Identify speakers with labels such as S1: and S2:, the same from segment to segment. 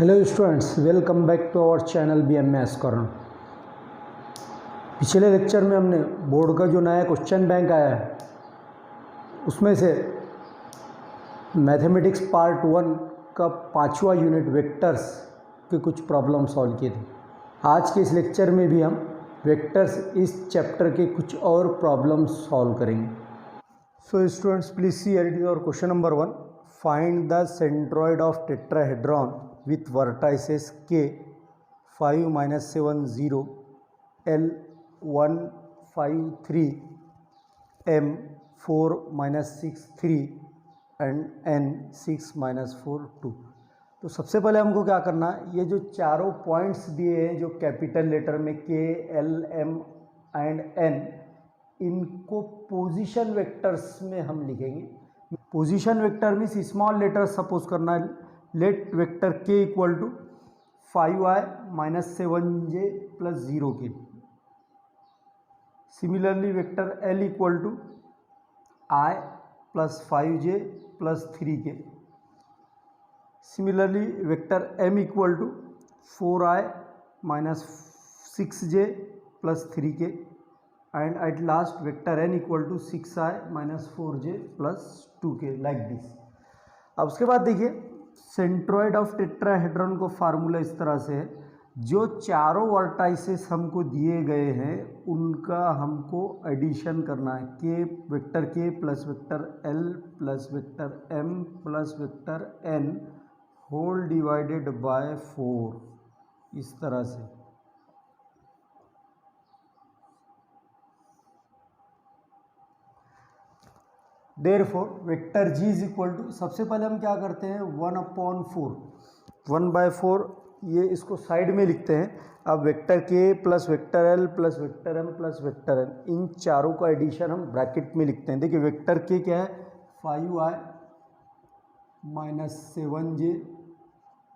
S1: Hello students, welcome back to our channel BMS corner. पिछले lecture में हमने board का जो नया क्वेश्चन बैंक आया है उसमें से मैथमेटिक्स पार्ट 1 का 5वां यूनिट वेक्टर्स के कुछ प्रॉब्लम सॉल्व किए थे। आज के इस लेक्चर में भी हम वेक्टर्स इस चैप्टर के कुछ और प्रॉब्लम सॉल्व करेंगे। So students, please see here it is our question number 1। Find the centroid of tetrahedron with vertices k 5 minus 7 0 L 1 5 3 M 4 minus 6 3 and N 6 minus 4 2। तो सबसे पहले हमको क्या करना है, ये जो चारों पॉइंट्स दिए हैं जो कैपिटल लेटर में K L M and N, इनको पोजीशन वेक्टर्स में हम लिखेंगे। Position vector means small letter suppose करना है। Let vector k equal to 5i minus 7j plus 0k। Similarly vector l equal to i plus 5j plus 3k। Similarly vector m equal to 4i minus 6j plus 3k and at last vector n equal to 6i minus 4j plus 2k, like this. अब उसके बाद देखिए, centroid of tetrahedron को formula इस तरह से है, जो चारों वर्टाइसेस हमको दिए गए हैं उनका हमको एडिशन करना है। के vector K plus vector L plus vector M plus vector N whole divided by 4, इस तरह से। Therefore vector G is equal to, सबसे पहले हम क्या करते हैं 1/4, 1/4 ये इसको साइड में लिखते हैं। अब vector K plus vector L plus vector M plus vector N, इन चारों का एडिशन हम ब्रैकेट में लिखते हैं। देखिए वेक्टर के क्या है 5i minus 7j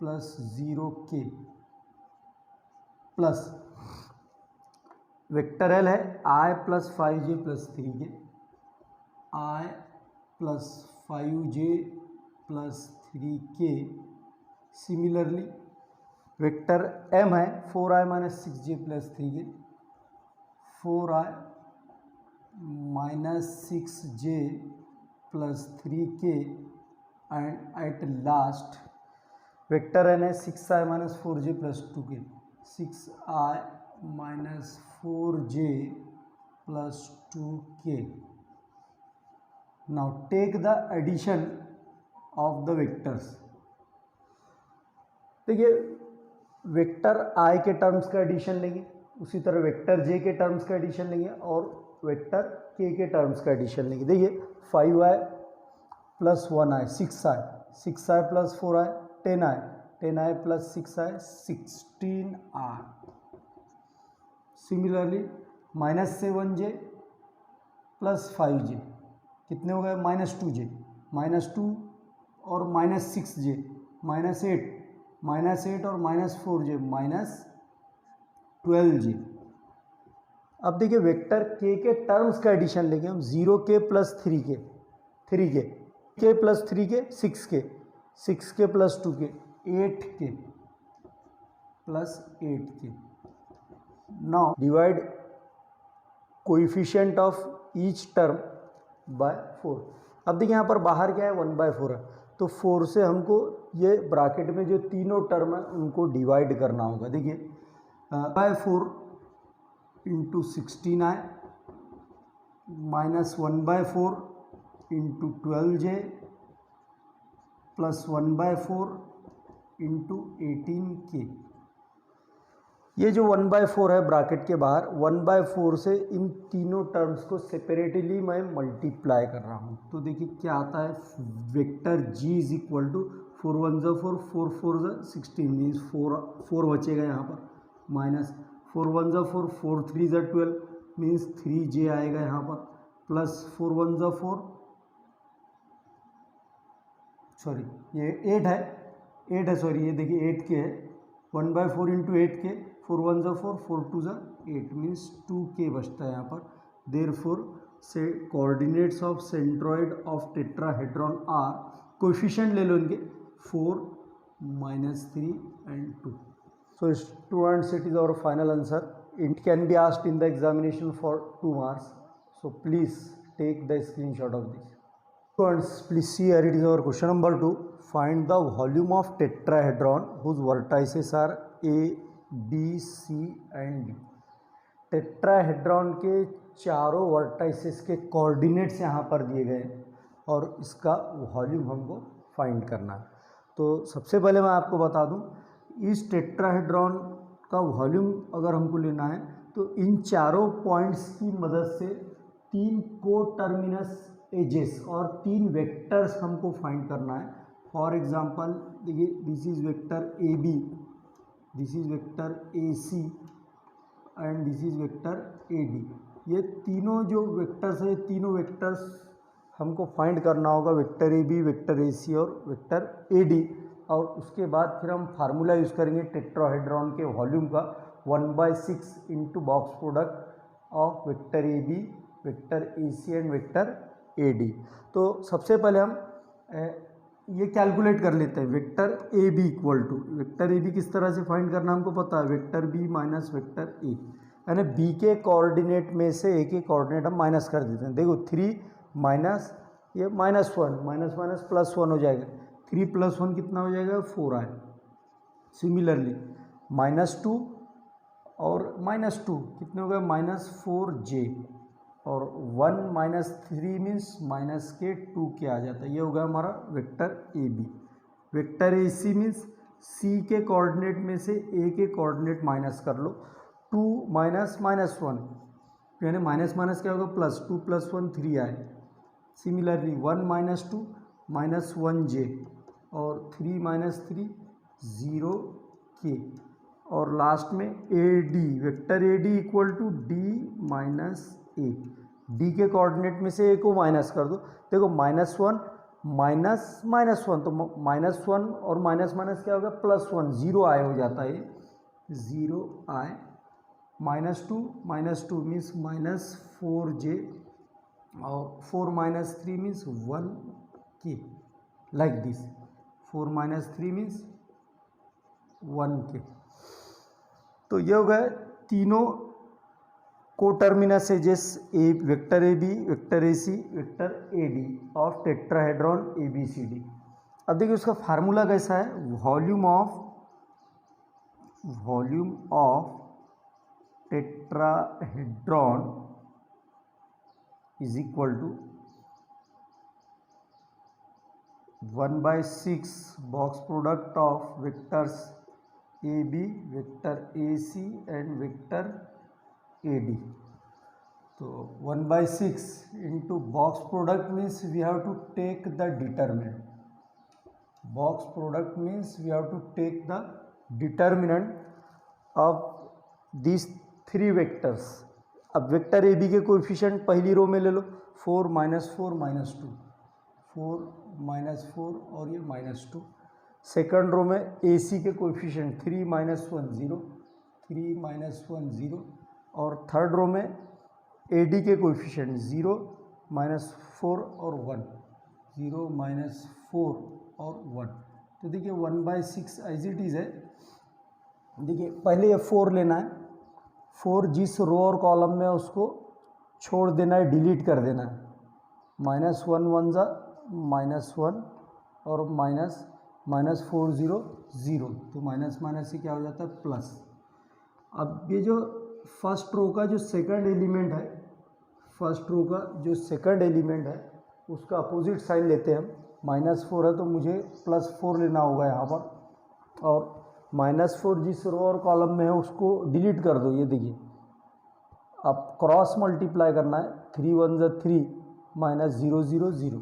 S1: plus 0k plus vector L है i plus 5j plus 3k, i plus 5j plus 3k। Similarly vector m है 4i minus 6j plus 3k, 4i minus 6j plus 3k and at last vector n है 6i minus 4j plus 2k, 6i minus 4j plus 2k। Now take the addition of the vectors। देखिए vector i के terms का addition लेंगे, उसी तरह vector j के terms का addition लेंगे और वेक्टर k के टर्म्स का एडिशन लेंगे। देखिए 5i plus 1i 6i, 6i plus 4i 10i, 10i plus 6i 16i। Similarly minus 7j plus 5j कितने हो गए माइनस 2j, माइनस 2 और माइनस 6j माइनस 8 और माइनस 4j माइनस 12j। अब देखिए वेक्टर k के टर्म्स का एडिशन लेंगे हम 0k plus 3k, k plus 3k 6k plus 2k 8k plus 8k। Now divide coefficient of each term by 4। अब देखिए यहाँ पर बाहर क्या है 1/4 है, तो 4 से हमको ये ब्रैकेट में जो तीनों टर्म है उनको डिवाइड करना होगा। देखिए by 4 into 16i minus 1/4 into 12j plus 1/4 into 18k। ये जो 1/4 है ब्रैकेट के बाहर, 1/4 से इन तीनों टर्म्स को सेपरेटली मैं मल्टीप्लाई कर रहा हूँ। तो देखिए क्या आता है, vector G is equal to 4 1 ज़ा 4, 4 4 ज़ा 16 मीन्स 4 बचेगा यहाँ पर, माइनस 4 1 ज़ा 4, 4 3 ज़ा 12 मीन्स 3j आएगा यहाँ पर, प्लस 4 1 ज़ा 4, सॉरी ये 8 है सॉरी, ये देखिए 8k है, 1/4 इंटू 8k, 4 1 ज़ा 4, 4 2 ज़ा 8 मीन्स 2k बचता है यहाँ पर। देयरफॉर से coordinates of centroid of tetrahedron are, coefficient ले लो इनके 4 -3 and 2. So students, it is our final answer. It can be asked in the examination for 2 marks. So please take the screenshot of this. Students, please see here, it is our question number 2. Find the volume of tetrahedron whose vertices are A, B, C and D. Tetrahedron के चारों vertices के coordinates यहाँ पर दिए गए हैं और इसका वॉल्यूम हमको फाइंड करना है। तो सबसे पहले मैं आपको बता दूं, इस टेट्राहेड्रॉन का वॉल्यूम अगर हमको लेना है तो इन चारों पॉइंट्स की मदद से 3 कोटर्मिनस एजेस और 3 वेक्टर्स हमको फाइंड करना है। फॉर एग्जांपल देखिए, this is vector A B, this is vector A C and this is vector A D. ये तीनों जो वेक्टर्स है, तीनों वेक्टर्स हमको फाइंड करना होगा, vector A B, vector A C और वेक्टर ए डी। और उसके बाद फिर हम फार्मूला यूज़ करेंगे टेट्राहेड्रॉन के वॉल्यूम का, 1/6 into box product of vector A B, vector A C and vector A D. तो सबसे पहले हम ये कैलकुलेट कर लेते हैं। Vector A B equal to, vector A B किस तरह से फाइंड करना हमको पता है, vector B minus vector A, यानी बी के कोऑर्डिनेट में से ए के कोऑर्डिनेट हम माइनस कर देते हैं। देखो 3 माइनस ये -1, माइनस माइनस +1 हो जाएगा, 3 + 1 कितना हो जाएगा, 4 आए। सिमिलरली -2 और -2 कितने हो गए, -4j और 1 - 3 मीन्स माइनस के 2 के आ जाता है। ये होगा हमारा vector A B. Vector A C means C के कोऑर्डिनेट में से ए के कोऑर्डिनेट माइनस कर लो, 2 माइनस -1 यानी माइनस माइनस क्या होगा, प्लस, 2 + 1 3 आए। सिमिलरली 1 - 2 -1j और 3 - 3 0k और लास्ट में A D, vector A D equal to D minus A. D के कोऑर्डिनेट में से ए को माइनस कर दो। देखो -1 माइनस -1 तो -1 और माइनस माइनस क्या होगा, +1, 0 आए हो जाता है, 0 आए। -2 मीन्स -4j और 4 - 3 means 1k, like this. 4 - 3 means 1k। तो ये हो गए तीनों coterminous edges, a vector A B, vector A C, vector A D of tetrahedron A B C D. अब देखिए उसका फार्मूला कैसा है, volume of tetrahedron is equal to 1/6 box product of vectors A B, vector A C and vector A D. तो 1/6 into box product means we have to take the determinant. Box product means we have to take the determinant of this 3 vectors. अब vector A B के coefficient पहली रो में ले लो, 4 - 4 - 2, 4 - 4 और ये -2। Second row में ए सी के कोएफिशिएंट 3 - 1 0, 3 - 1 0 और थर्ड रो में ए डी के कोएफिशिएंट 0 - 4 और 1, 0 - 4 और 1। तो देखिए 1/6 एज इट इज़ है। देखिए पहले ये 4 लेना है, 4 जिस रो और कॉलम में उसको छोड़ देना है, डिलीट कर देना है। -1 1 जा -1 और -4 0 0, तो माइनस माइनस से क्या हो जाता है, प्लस। अब ये जो फर्स्ट रो का जो सेकंड एलिमेंट है, फर्स्ट रो का जो सेकंड एलिमेंट है उसका अपोजिट साइन लेते हैं हम। -4 है तो मुझे +4 लेना होगा यहाँ पर, और -4 जिस रो और कॉलम में है उसको डिलीट कर दो। ये देखिए अब क्रॉस मल्टीप्लाई करना है, 3 1 जा 3 -0 0 0,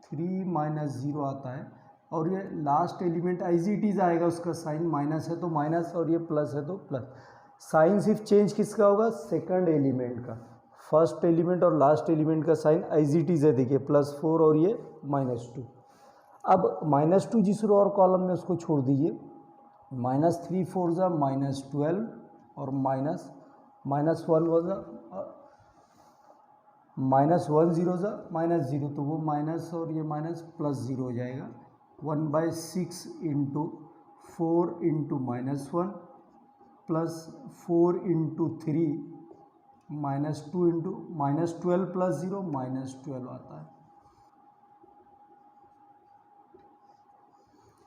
S1: 3 - 0 आता है और ये last element as it is आएगा, उसका साइन माइनस है तो माइनस और ये प्लस है तो प्लस। साइन सिर्फ चेंज किसका होगा, सेकंड एलिमेंट का। फर्स्ट एलिमेंट और लास्ट एलिमेंट का साइन एज इट इज़ है, देखिए +4 और ये -2। अब -2 जिस रो और कॉलम में उसको छोड़ दीजिए, -3 4 जा -12 और -1 1 जा -1 0 जा -0, तो वो माइनस और ये माइनस +0 हो जाएगा। 1/6 into 4 into -1 plus 4 into 3 -2 into -12 plus 0 -12 आता है।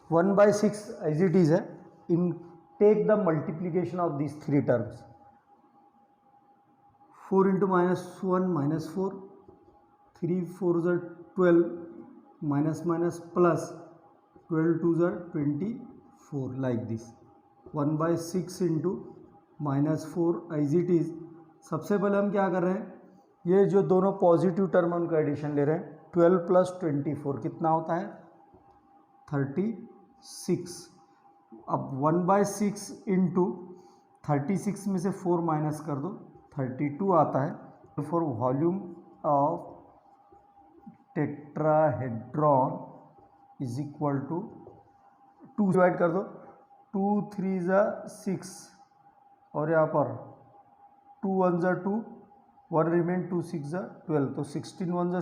S1: 1/6 एज इट इज़ है। In take the multiplication of this three terms. 4 into -1 -4, 3 4 ज़ा 12 माइनस प्लस 12 2 ज़ा 24 like this. 1/6 into -4 as it is. सबसे पहले हम क्या कर रहे हैं, ये जो दोनों पॉजिटिव टर्म उनका एडिशन ले रहे हैं। 12 प्लस 24 कितना होता है 36। अब 1/6 इंटू 36 में से 4 माइनस कर दो 32 आता है। For volume of tetrahedron is equal to 2 divide कर दो, 2 3 ज़ा 6 और यहाँ पर 2 1 ज़ा 2, 1 रिमेन, 2 6 ज़ा 12, तो 16 1 ज़ा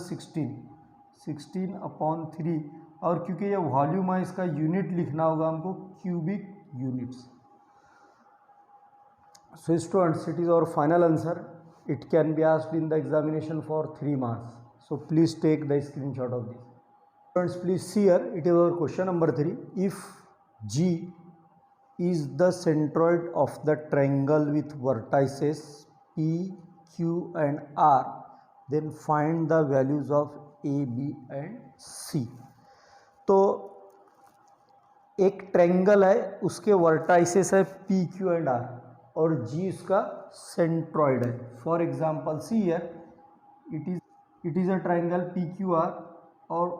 S1: 16 अपॉन 3। और क्योंकि ये वॉल्यूम है इसका यूनिट लिखना होगा हमको cubic units. So students, it is our final answer. It can be asked in the examination for 3 marks. So please take the screenshot of this. Students, please see here. It is our question number 3. If G is the centroid of the triangle with vertices P, Q and R, then find the values of A, B and C. तो एक triangle है, उसके vertices है P, Q and R और G उसका centroid है। For example C here, it is a triangle PQR और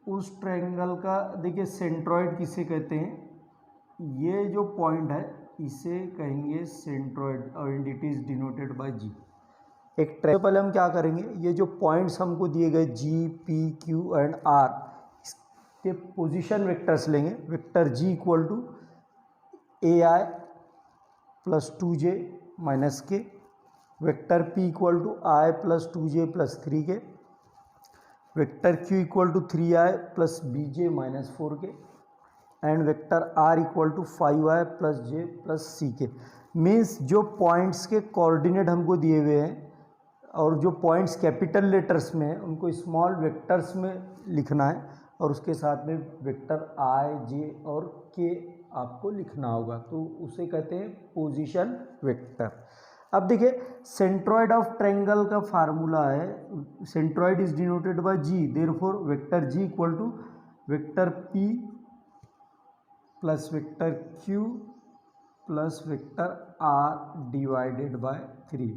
S1: उस ट्रायंगल का देखिए सेंट्रॉइड किसे कहते हैं, ये जो पॉइंट है इसे कहेंगे सेंट्रॉइड और it is denoted by G। एक ट्रायंगल पहले हम क्या करेंगे, ये जो पॉइंट्स हमको दिए गए G, P, Q and R, इसके पोजीशन वेक्टर्स लेंगे। Vector G equal to AI plus 2j minus k, vector P equal to I plus 2j plus 3 k, vector Q equal to 3I plus BJ minus 4 k and vector R equal to 5I plus J plus C k. Means जो points के coordinate हमको दिए हुए हैं और जो points capital letters में हैं उनको स्मॉल वेक्टर्स में लिखना है और उसके साथ में वेक्टर I, J और K आपको लिखना होगा, तो उसे कहते हैं पोजीशन वेक्टर। अब देखिए सेंट्रॉइड ऑफ ट्रायंगल का फार्मूला है, centroid is denoted by G, therefore vector G equal to vector P plus vector Q plus vector R divided by 3।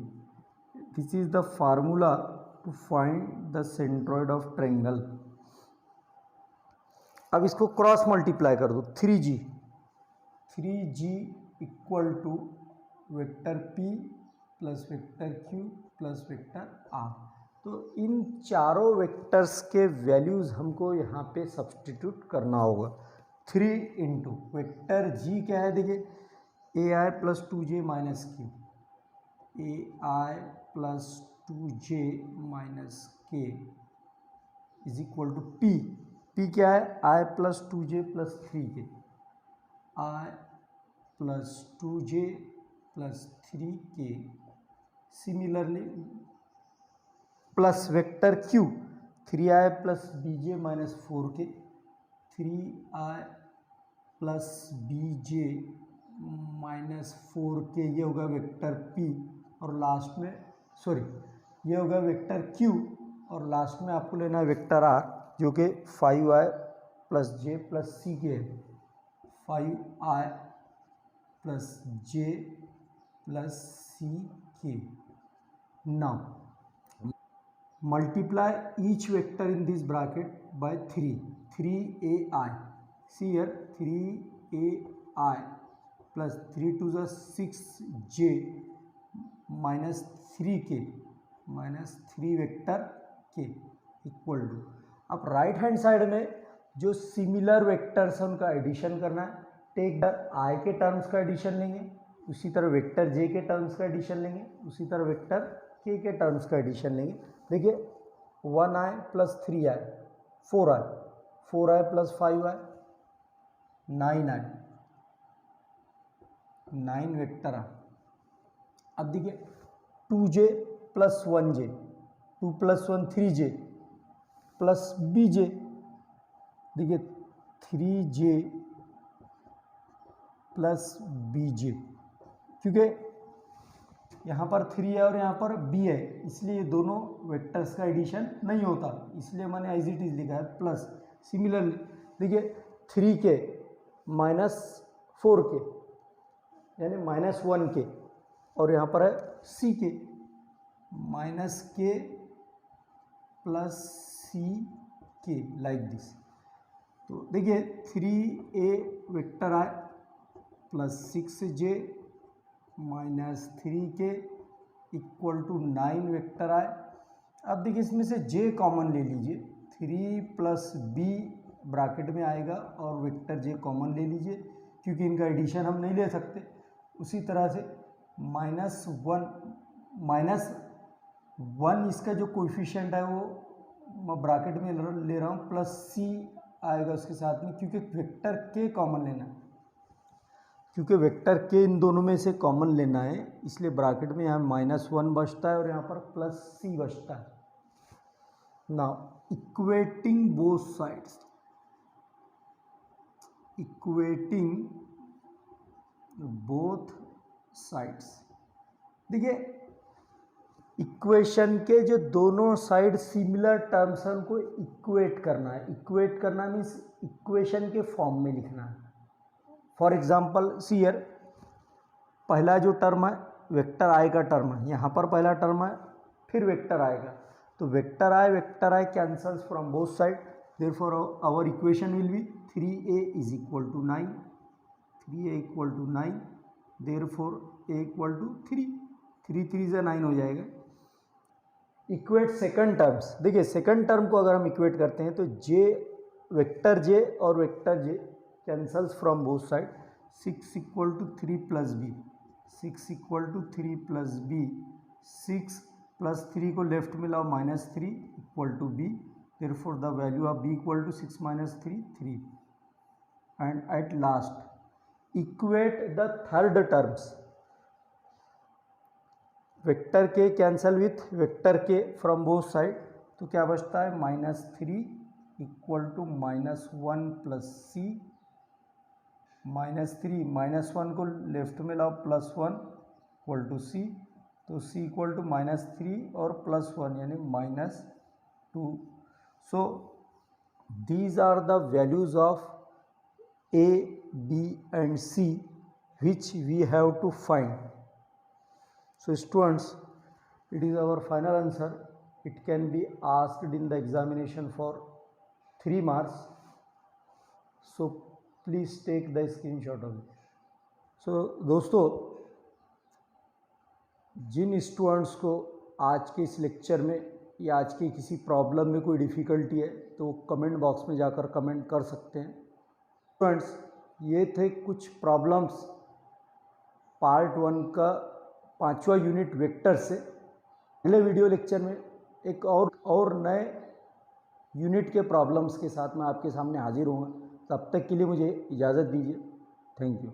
S1: This is the formula to find the centroid of triangle. अब इसको cross multiply कर दो, 3G equal to vector P plus vector Q plus vector R। तो इन चारों vectors के values हमको यहाँ पे सब्सटीट्यूट करना होगा। 3 इंटू वेक्टर G क्या है देखिए, AI plus 2J minus Q, AI plus 2J minus K is equal to P क्या है, I plus 2J plus 3K, I plus 2J plus 3K। Similarly plus vector Q 3I plus BJ minus 4K, 3I plus BJ minus 4K, ये होगा vector P और last में ये होगा vector Q और last में आपको लेना है वेक्टर R जो कि 5I plus J plus C के है, 5I plus J plus CK। Now multiply each vector in this bracket by 3AI। See here 3AI plus 3 2 ज़ा 6J minus 3K minus 3 vector K equal to. अब right hand side में जो similar vectors हैं उनका addition करना है। Take the I के terms का एडिशन लेंगे, उसी तरह वेक्टर J के टर्म्स का एडिशन लेंगे, उसी तरह वेक्टर K के टर्म्स का एडिशन लेंगे। देखिए 1I plus 3I 4I, 4I plus 5I 9I, 9 vector I. अब देखिए 2j plus 1j, 2 plus 1 3j plus bj, देखिए 3j प्लस bj, क्योंकि यहाँ पर 3 है और यहाँ पर b है, इसलिए दोनों वेक्टर्स का एडिशन नहीं होता, इसलिए मैंने एज इट इज लिखा है प्लस। सिमिलरली देखिए 3k माइनस 4k यानी -1k, और यहाँ पर है ck minus k plus ck like this. तो देखिए 3a vector I plus 6j minus 3k equal to 9 vector I. अब देखिए इसमें से j कॉमन ले लीजिए, 3 प्लस b ब्रैकेट में आएगा और वेक्टर j कॉमन ले लीजिए, क्योंकि इनका एडिशन हम नहीं ले सकते। उसी तरह से -1 इसका जो कोएफिशिएंट है वो मैं ब्रैकेट में ले रहा हूँ, प्लस c आएगा उसके साथ में, क्योंकि वेक्टर k कॉमन लेना है, क्योंकि वेक्टर के इन दोनों में से कॉमन लेना है, इसलिए ब्रैकेट में यहाँ -1 बचता है और यहाँ पर प्लस c बचता है। Now equating both sides, equating both sides, देखिए इक्वेशन के जो दोनों साइड सिमिलर टर्म्स हैं उनको इक्वेट करना है। इक्वेट करना मीन्स इक्वेशन के फॉर्म में लिखना है। फॉर एग्जाम्पल सी हियर, पहला जो टर्म है वेक्टर आई का टर्म है, यहाँ पर पहला टर्म है फिर वेक्टर आएगा, तो vector I cancels from both side, therefore our equation will be 3a is equal to 9, 3a equal to 9, therefore a equal to 3, 3 3 से 9 हो जाएगा। इक्वेट सेकंड टर्म्स, देखिए सेकंड टर्म को अगर हम इक्वेट करते हैं तो वेक्टर j और vector j cancels from both side, 6 equal to 3 plus b, 6 equal to 3 plus b, 6 plus 3 को लेफ्ट में लाओ -3 equal to b, therefore the value of b equal to 6 minus 3 3, and at last equate the third terms, vector K cancel with vector K from both side, तो क्या बचता है -3 equal to -1 plus c, -3 -1 को left में लाओ +1 equal to c, तो c equal to -3 और +1 यानी -2। So these are the values of a, b and c which we have to find. So students, it is our final answer. It can be asked in the examination for 3 marks. So please take the screenshot of it. So दोस्तों, जिन students को आज के इस lecture में या आज की किसी प्रॉब्लम में कोई डिफ़िकल्टी है तो कमेंट बॉक्स में जाकर कमेंट कर सकते हैं। स्टूडेंट्स, ये थे कुछ प्रॉब्लम्स पार्ट 1 का 5वां यूनिट वेक्टर से। अगले वीडियो लेक्चर में एक और नए यूनिट के प्रॉब्लम्स के साथ मैं आपके सामने हाजिर होऊंगा। तब तक के लिए मुझे इजाज़त दीजिए। Thank you.